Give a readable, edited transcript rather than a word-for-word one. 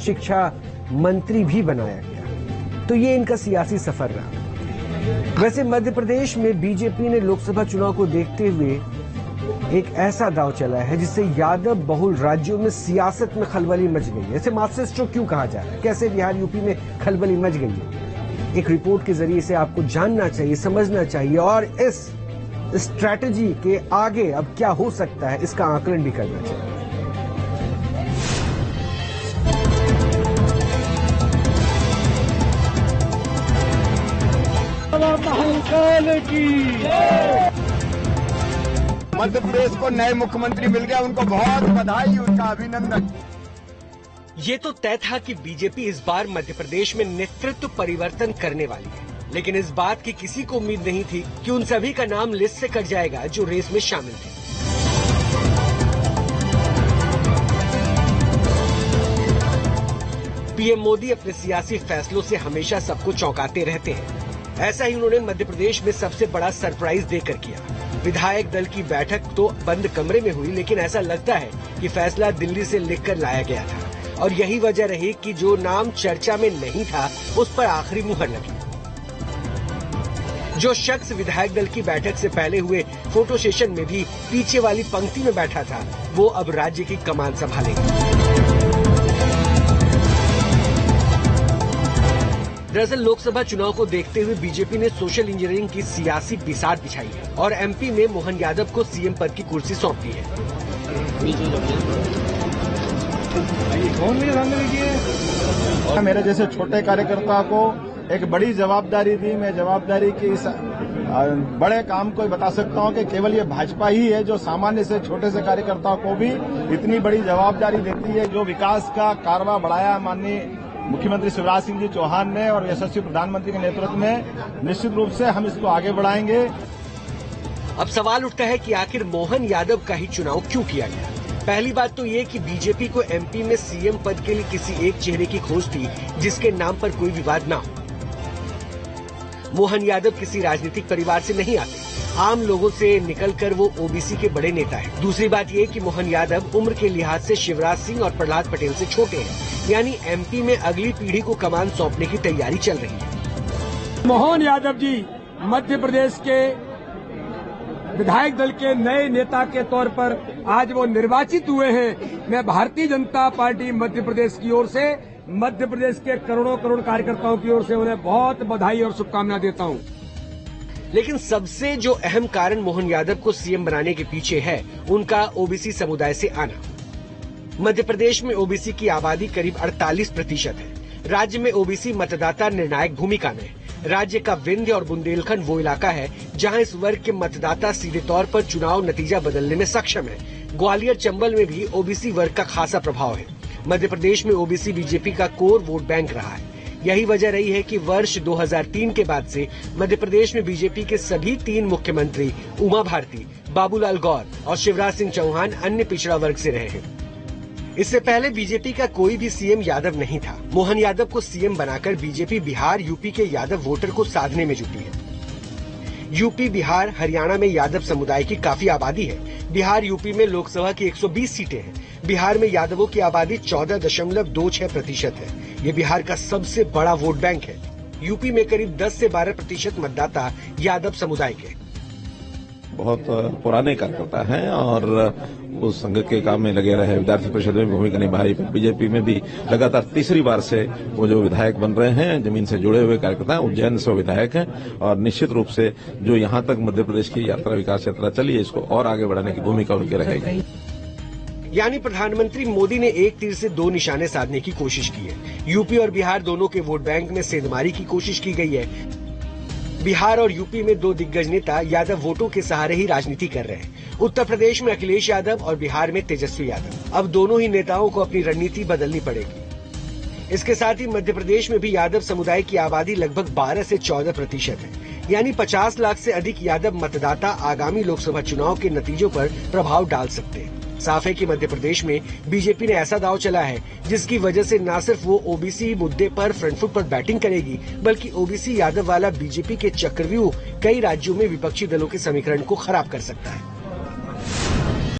शिक्षा मंत्री भी बनाया गया। तो ये इनका सियासी सफर रहा। वैसे मध्य प्रदेश में बीजेपी ने लोकसभा चुनाव को देखते हुए एक ऐसा दांव चला है जिससे यादव बहुल राज्यों में सियासत में खलबली मच गई है। इसे मास्टर स्ट्रोक क्यों कहा जा रहा है? कैसे बिहार यूपी में खलबली मच गई है? एक रिपोर्ट के जरिए से आपको जानना चाहिए, समझना चाहिए और इस स्ट्रैटेजी के आगे अब क्या हो सकता है इसका आकलन भी करना चाहिए। मध्य प्रदेश को नए मुख्यमंत्री मिल गया, उनको बहुत बधाई, उनका अभिनंदन। ये तो तय था कि बीजेपी इस बार मध्य प्रदेश में नेतृत्व परिवर्तन करने वाली है, लेकिन इस बात की किसी को उम्मीद नहीं थी कि उन सभी का नाम लिस्ट से कट जाएगा जो रेस में शामिल थे। पीएम मोदी अपने सियासी फैसलों से हमेशा सबको चौंकाते रहते हैं। ऐसा ही उन्होंने मध्य प्रदेश में सबसे बड़ा सरप्राइज देकर किया। विधायक दल की बैठक तो बंद कमरे में हुई, लेकिन ऐसा लगता है कि फैसला दिल्ली से लिखकर लाया गया था और यही वजह रही कि जो नाम चर्चा में नहीं था उस पर आखिरी मुहर लगी। जो शख्स विधायक दल की बैठक से पहले हुए फोटो सेशन में भी पीछे वाली पंक्ति में बैठा था, वो अब राज्य की कमान संभालेगा। दरअसल लोकसभा चुनाव को देखते हुए बीजेपी ने सोशल इंजीनियरिंग की सियासी बिसात बिछाई है और एमपी में मोहन यादव को सीएम पद की कुर्सी सौंप दी है। मेरे जैसे छोटे कार्यकर्ता को एक बड़ी जवाबदारी दी। मैं जवाबदारी की इस बड़े काम को बता सकता हूं कि केवल ये भाजपा ही है जो सामान्य से छोटे से कार्यकर्ताओं को भी इतनी बड़ी जवाबदारी देती है। जो विकास का कारवां बढ़ाया माननीय मुख्यमंत्री शिवराज सिंह जी चौहान ने और यशस्वी प्रधानमंत्री के नेतृत्व में, निश्चित रूप से हम इसको आगे बढ़ाएंगे। अब सवाल उठता है कि आखिर मोहन यादव का ही चुनाव क्यों किया गया? पहली बात तो ये कि बीजेपी को एमपी में सीएम पद के लिए किसी एक चेहरे की खोज थी जिसके नाम पर कोई विवाद ना हो। मोहन यादव किसी राजनीतिक परिवार से नहीं आते, आम लोगों से निकलकर वो ओबीसी के बड़े नेता हैं। दूसरी बात ये कि मोहन यादव उम्र के लिहाज से शिवराज सिंह और प्रहलाद पटेल से छोटे हैं, यानी एमपी में अगली पीढ़ी को कमान सौंपने की तैयारी चल रही है। मोहन यादव जी मध्य प्रदेश के विधायक दल के नए नेता के तौर पर आज वो निर्वाचित हुए हैं। मैं भारतीय जनता पार्टी मध्य प्रदेश की ओर से, मध्य प्रदेश के करोड़ों करोड़ कार्यकर्ताओं की ओर से उन्हें बहुत बधाई और शुभकामनाएं देता हूं। लेकिन सबसे जो अहम कारण मोहन यादव को सीएम बनाने के पीछे है उनका ओबीसी समुदाय से आना। मध्य प्रदेश में ओबीसी की आबादी करीब 48% है। राज्य में ओबीसी मतदाता निर्णायक भूमिका में। राज्य का विंध्य और बुंदेलखंड वो इलाका है जहां इस वर्ग के मतदाता सीधे तौर पर चुनाव नतीजा बदलने में सक्षम है। ग्वालियर चंबल में भी ओबीसी वर्ग का खासा प्रभाव है। मध्य प्रदेश में ओबीसी बीजेपी का कोर वोट बैंक रहा है। यही वजह रही है कि वर्ष 2003 के बाद से मध्य प्रदेश में बीजेपी के सभी 3 मुख्यमंत्री उमा भारती, बाबूलाल गौर और शिवराज सिंह चौहान अन्य पिछड़ा वर्ग से रहे हैं। इससे पहले बीजेपी का कोई भी सीएम यादव नहीं था। मोहन यादव को सीएम बनाकर बीजेपी बिहार यूपी के यादव वोटर को साधने में जुटी है। यूपी, बिहार, हरियाणा में यादव समुदाय की काफी आबादी है। बिहार यूपी में लोकसभा की 120 सीटें हैं। बिहार में यादवों की आबादी 14.26% है। ये बिहार का सबसे बड़ा वोट बैंक है। यूपी में करीब 10 से 12% मतदाता यादव समुदाय के। बहुत पुराने कार्यकर्ता हैं और उस संघ के काम में लगे रहे, विधायक परिषद में भूमिका निभाई। बीजेपी में भी लगातार तीसरी बार से वो जो विधायक बन रहे हैं, जमीन से जुड़े हुए कार्यकर्ता हैं, उज्जैन से विधायक हैं और निश्चित रूप से जो यहाँ तक मध्य प्रदेश की यात्रा, विकास यात्रा चली है, इसको और आगे बढ़ाने की भूमिका उनकी रहेगी। यानी प्रधानमंत्री मोदी ने एक तीर से 2 निशाने साधने की कोशिश की है। यूपी और बिहार दोनों के वोट बैंक में सेंधमारी की कोशिश की गई है। बिहार और यूपी में 2 दिग्गज नेता यादव वोटों के सहारे ही राजनीति कर रहे हैं। उत्तर प्रदेश में अखिलेश यादव और बिहार में तेजस्वी यादव। अब दोनों ही नेताओं को अपनी रणनीति बदलनी पड़ेगी। इसके साथ ही मध्य प्रदेश में भी यादव समुदाय की आबादी लगभग 12 से 14% है, यानी 50 लाख से अधिक यादव मतदाता आगामी लोकसभा चुनाव के नतीजों पर प्रभाव डाल सकते हैं। साफ है कि मध्य प्रदेश में बीजेपी ने ऐसा दांव चला है जिसकी वजह से न सिर्फ वो ओबीसी मुद्दे पर फ्रंट फुट पर बैटिंग करेगी, बल्कि ओबीसी यादव वाला बीजेपी के चक्रव्यूह कई राज्यों में विपक्षी दलों के समीकरण को खराब कर सकता है।